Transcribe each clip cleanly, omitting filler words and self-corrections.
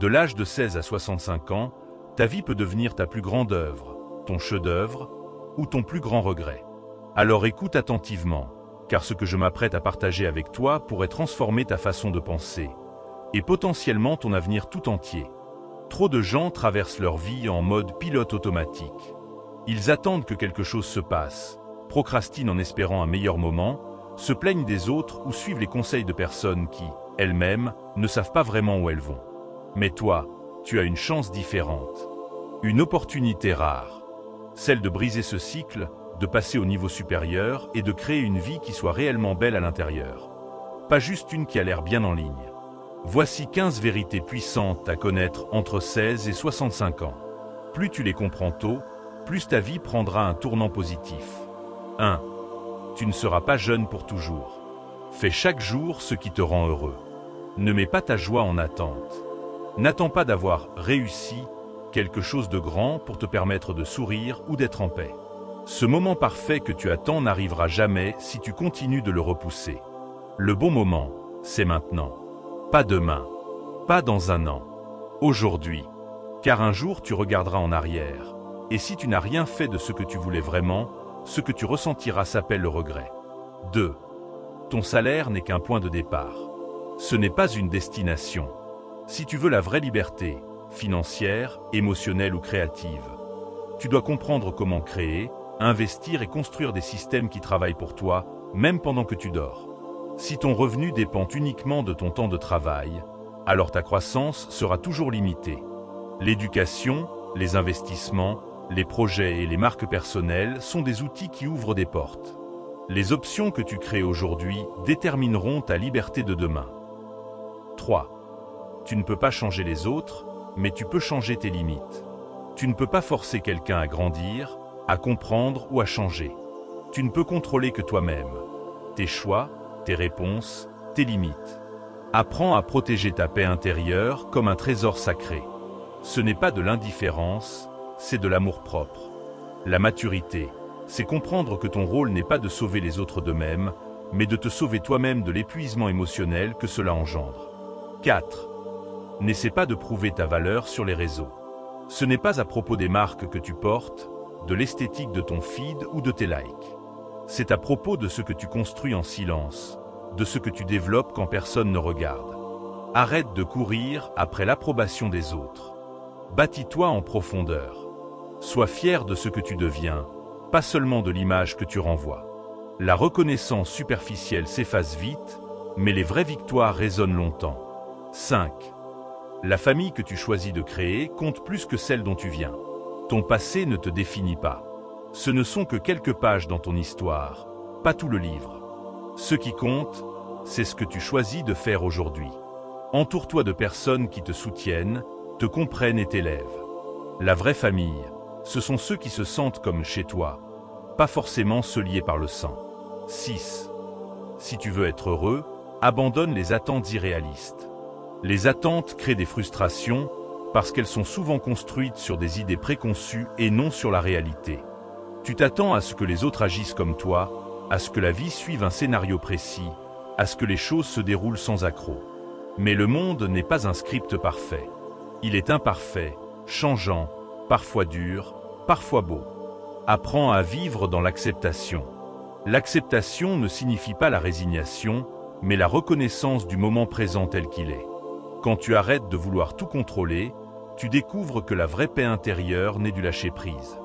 De l'âge de 16 à 65 ans, ta vie peut devenir ta plus grande œuvre, ton chef-d'œuvre ou ton plus grand regret. Alors écoute attentivement, car ce que je m'apprête à partager avec toi pourrait transformer ta façon de penser et potentiellement ton avenir tout entier. Trop de gens traversent leur vie en mode pilote automatique. Ils attendent que quelque chose se passe, procrastinent en espérant un meilleur moment, se plaignent des autres ou suivent les conseils de personnes qui, elles-mêmes, ne savent pas vraiment où elles vont. Mais toi, tu as une chance différente. Une opportunité rare. Celle de briser ce cycle, de passer au niveau supérieur et de créer une vie qui soit réellement belle à l'intérieur. Pas juste une qui a l'air bien en ligne. Voici 15 vérités puissantes à connaître entre 16 et 65 ans. Plus tu les comprends tôt, plus ta vie prendra un tournant positif. 1. Tu ne seras pas jeune pour toujours. Fais chaque jour ce qui te rend heureux. Ne mets pas ta joie en attente. N'attends pas d'avoir réussi quelque chose de grand pour te permettre de sourire ou d'être en paix. Ce moment parfait que tu attends n'arrivera jamais si tu continues de le repousser. Le bon moment, c'est maintenant. Pas demain. Pas dans un an. Aujourd'hui. Car un jour tu regarderas en arrière. Et si tu n'as rien fait de ce que tu voulais vraiment, ce que tu ressentiras s'appelle le regret. 2. Ton salaire n'est qu'un point de départ. Ce n'est pas une destination. Si tu veux la vraie liberté, financière, émotionnelle ou créative, tu dois comprendre comment créer, investir et construire des systèmes qui travaillent pour toi, même pendant que tu dors. Si ton revenu dépend uniquement de ton temps de travail, alors ta croissance sera toujours limitée. L'éducation, les investissements, les projets et les marques personnelles sont des outils qui ouvrent des portes. Les options que tu crées aujourd'hui détermineront ta liberté de demain. 3. Tu ne peux pas changer les autres, mais tu peux changer tes limites. Tu ne peux pas forcer quelqu'un à grandir, à comprendre ou à changer. Tu ne peux contrôler que toi-même. Tes choix, tes réponses, tes limites. Apprends à protéger ta paix intérieure comme un trésor sacré. Ce n'est pas de l'indifférence, c'est de l'amour-propre. La maturité, c'est comprendre que ton rôle n'est pas de sauver les autres d'eux-mêmes, mais de te sauver toi-même de l'épuisement émotionnel que cela engendre. 4. N'essaie pas de prouver ta valeur sur les réseaux. Ce n'est pas à propos des marques que tu portes, de l'esthétique de ton feed ou de tes likes. C'est à propos de ce que tu construis en silence, de ce que tu développes quand personne ne regarde. Arrête de courir après l'approbation des autres. Bâtis-toi en profondeur. Sois fier de ce que tu deviens, pas seulement de l'image que tu renvoies. La reconnaissance superficielle s'efface vite, mais les vraies victoires résonnent longtemps. 5. La famille que tu choisis de créer compte plus que celle dont tu viens. Ton passé ne te définit pas. Ce ne sont que quelques pages dans ton histoire, pas tout le livre. Ce qui compte, c'est ce que tu choisis de faire aujourd'hui. Entoure-toi de personnes qui te soutiennent, te comprennent et t'élèvent. La vraie famille, ce sont ceux qui se sentent comme chez toi, pas forcément ceux liés par le sang. 6. Si tu veux être heureux, abandonne les attentes irréalistes. Les attentes créent des frustrations parce qu'elles sont souvent construites sur des idées préconçues et non sur la réalité. Tu t'attends à ce que les autres agissent comme toi, à ce que la vie suive un scénario précis, à ce que les choses se déroulent sans accroc. Mais le monde n'est pas un script parfait. Il est imparfait, changeant, parfois dur, parfois beau. Apprends à vivre dans l'acceptation. L'acceptation ne signifie pas la résignation, mais la reconnaissance du moment présent tel qu'il est. Quand tu arrêtes de vouloir tout contrôler, tu découvres que la vraie paix intérieure naît du lâcher-prise.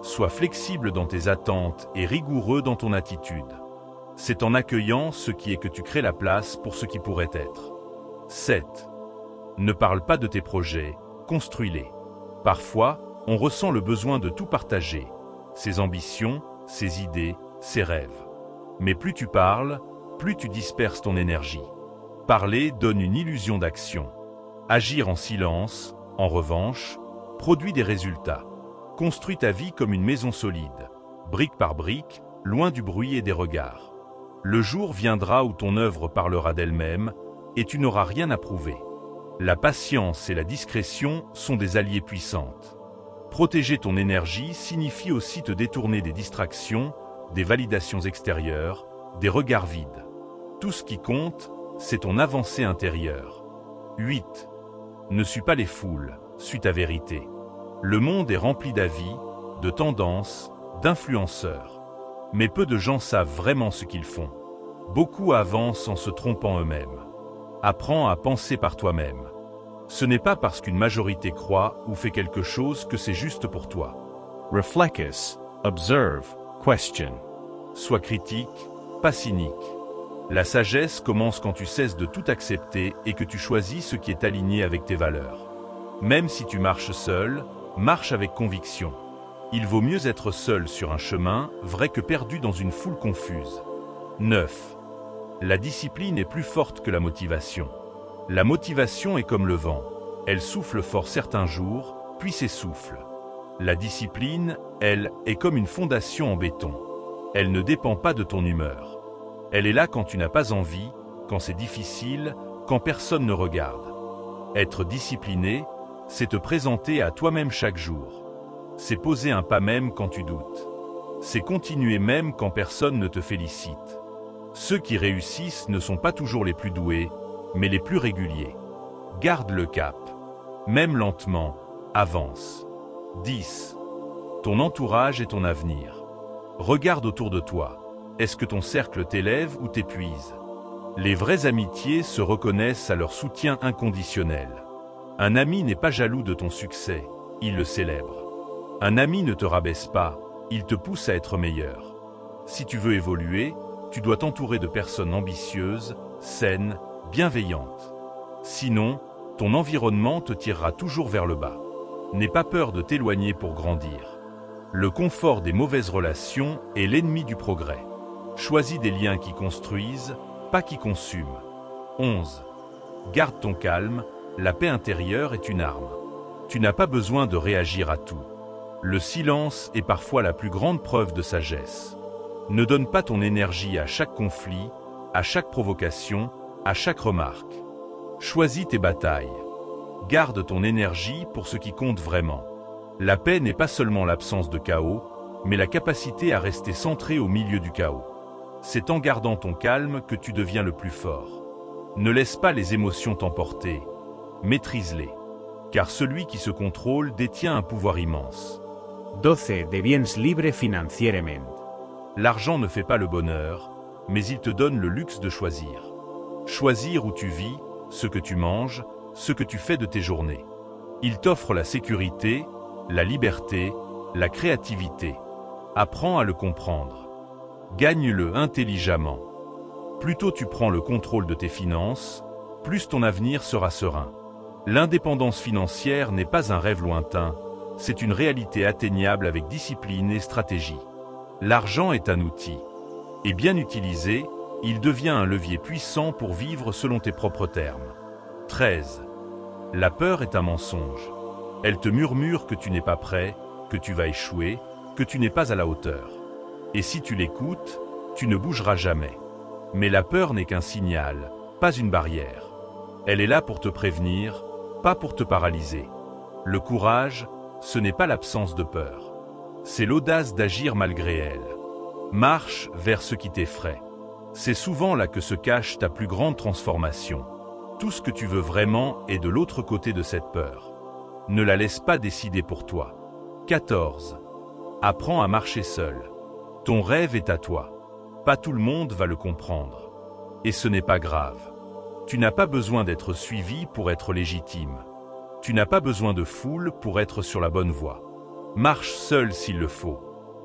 Sois flexible dans tes attentes et rigoureux dans ton attitude. C'est en accueillant ce qui est que tu crées la place pour ce qui pourrait être. 7. Ne parle pas de tes projets, construis-les. Parfois, on ressent le besoin de tout partager, ses ambitions, ses idées, ses rêves. Mais plus tu parles, plus tu disperses ton énergie. Parler donne une illusion d'action. Agir en silence, en revanche, produit des résultats. Construis ta vie comme une maison solide, brique par brique, loin du bruit et des regards. Le jour viendra où ton œuvre parlera d'elle-même et tu n'auras rien à prouver. La patience et la discrétion sont des alliés puissantes. Protéger ton énergie signifie aussi te détourner des distractions, des validations extérieures, des regards vides. Tout ce qui compte, c'est ton avancée intérieure. 8. Ne suis pas les foules, suis ta vérité. Le monde est rempli d'avis, de tendances, d'influenceurs. Mais peu de gens savent vraiment ce qu'ils font. Beaucoup avancent en se trompant eux-mêmes. Apprends à penser par toi-même. Ce n'est pas parce qu'une majorité croit ou fait quelque chose que c'est juste pour toi. Reflecus, observe, question. Sois critique, pas cynique. La sagesse commence quand tu cesses de tout accepter et que tu choisis ce qui est aligné avec tes valeurs. Même si tu marches seul, marche avec conviction. Il vaut mieux être seul sur un chemin vrai que perdu dans une foule confuse. 9. La discipline est plus forte que la motivation. La motivation est comme le vent. Elle souffle fort certains jours, puis s'essouffle. La discipline, elle, est comme une fondation en béton. Elle ne dépend pas de ton humeur. Elle est là quand tu n'as pas envie, quand c'est difficile, quand personne ne regarde. Être discipliné, c'est te présenter à toi-même chaque jour. C'est poser un pas même quand tu doutes. C'est continuer même quand personne ne te félicite. Ceux qui réussissent ne sont pas toujours les plus doués, mais les plus réguliers. Garde le cap. Même lentement, avance. 10. Ton entourage est ton avenir. Regarde autour de toi. Est-ce que ton cercle t'élève ou t'épuise? Les vraies amitiés se reconnaissent à leur soutien inconditionnel. Un ami n'est pas jaloux de ton succès, il le célèbre. Un ami ne te rabaisse pas, il te pousse à être meilleur. Si tu veux évoluer, tu dois t'entourer de personnes ambitieuses, saines, bienveillantes. Sinon, ton environnement te tirera toujours vers le bas. N'aie pas peur de t'éloigner pour grandir. Le confort des mauvaises relations est l'ennemi du progrès. Choisis des liens qui construisent, pas qui consument. 11. Garde ton calme, la paix intérieure est une arme. Tu n'as pas besoin de réagir à tout. Le silence est parfois la plus grande preuve de sagesse. Ne donne pas ton énergie à chaque conflit, à chaque provocation, à chaque remarque. Choisis tes batailles. Garde ton énergie pour ce qui compte vraiment. La paix n'est pas seulement l'absence de chaos, mais la capacité à rester centré au milieu du chaos. C'est en gardant ton calme que tu deviens le plus fort. Ne laisse pas les émotions t'emporter. Maîtrise-les. Car celui qui se contrôle détient un pouvoir immense. 12. De bienes libre financierament. L'argent ne fait pas le bonheur, mais il te donne le luxe de choisir. Choisir où tu vis, ce que tu manges, ce que tu fais de tes journées. Il t'offre la sécurité, la liberté, la créativité. Apprends à le comprendre. Gagne-le intelligemment. Plus tôt tu prends le contrôle de tes finances, plus ton avenir sera serein. L'indépendance financière n'est pas un rêve lointain, c'est une réalité atteignable avec discipline et stratégie. L'argent est un outil. Et bien utilisé, il devient un levier puissant pour vivre selon tes propres termes. 13. La peur est un mensonge. Elle te murmure que tu n'es pas prêt, que tu vas échouer, que tu n'es pas à la hauteur. Et si tu l'écoutes, tu ne bougeras jamais. Mais la peur n'est qu'un signal, pas une barrière. Elle est là pour te prévenir, pas pour te paralyser. Le courage, ce n'est pas l'absence de peur. C'est l'audace d'agir malgré elle. Marche vers ce qui t'effraie. C'est souvent là que se cache ta plus grande transformation. Tout ce que tu veux vraiment est de l'autre côté de cette peur. Ne la laisse pas décider pour toi. 14. Apprends à marcher seul. Ton rêve est à toi. Pas tout le monde va le comprendre. Et ce n'est pas grave. Tu n'as pas besoin d'être suivi pour être légitime. Tu n'as pas besoin de foule pour être sur la bonne voie. Marche seul s'il le faut.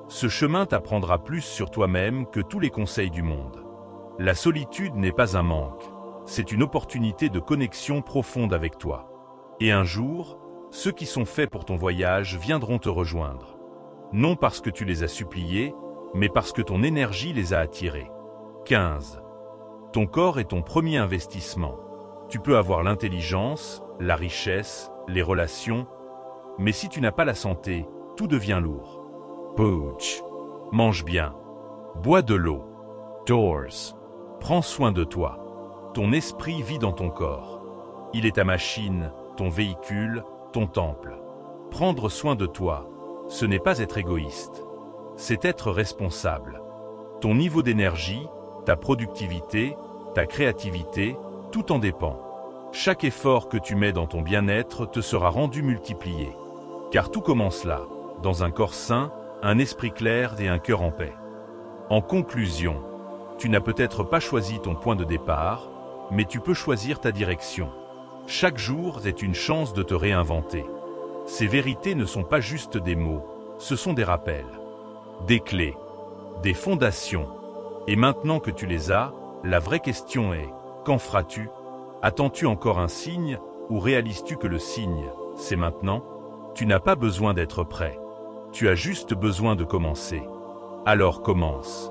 Ce chemin t'apprendra plus sur toi-même que tous les conseils du monde. La solitude n'est pas un manque, c'est une opportunité de connexion profonde avec toi. Et un jour, ceux qui sont faits pour ton voyage viendront te rejoindre. Non parce que tu les as suppliés, mais parce que ton énergie les a attirés. 15. Ton corps est ton premier investissement. Tu peux avoir l'intelligence, la richesse, les relations, mais si tu n'as pas la santé, tout devient lourd. Pooch. Mange bien. Bois de l'eau. Doors. Prends soin de toi. Ton esprit vit dans ton corps. Il est ta machine, ton véhicule, ton temple. Prendre soin de toi, ce n'est pas être égoïste. C'est être responsable. Ton niveau d'énergie, ta productivité, ta créativité, tout en dépend. Chaque effort que tu mets dans ton bien-être te sera rendu multiplié. Car tout commence là, dans un corps sain, un esprit clair et un cœur en paix. En conclusion, tu n'as peut-être pas choisi ton point de départ, mais tu peux choisir ta direction. Chaque jour est une chance de te réinventer. Ces vérités ne sont pas juste des mots, ce sont des rappels, des clés, des fondations. Et maintenant que tu les as, la vraie question est, qu'en feras-tu? Attends-tu encore un signe, ou réalises-tu que le signe, c'est maintenant? Tu n'as pas besoin d'être prêt. Tu as juste besoin de commencer. Alors commence.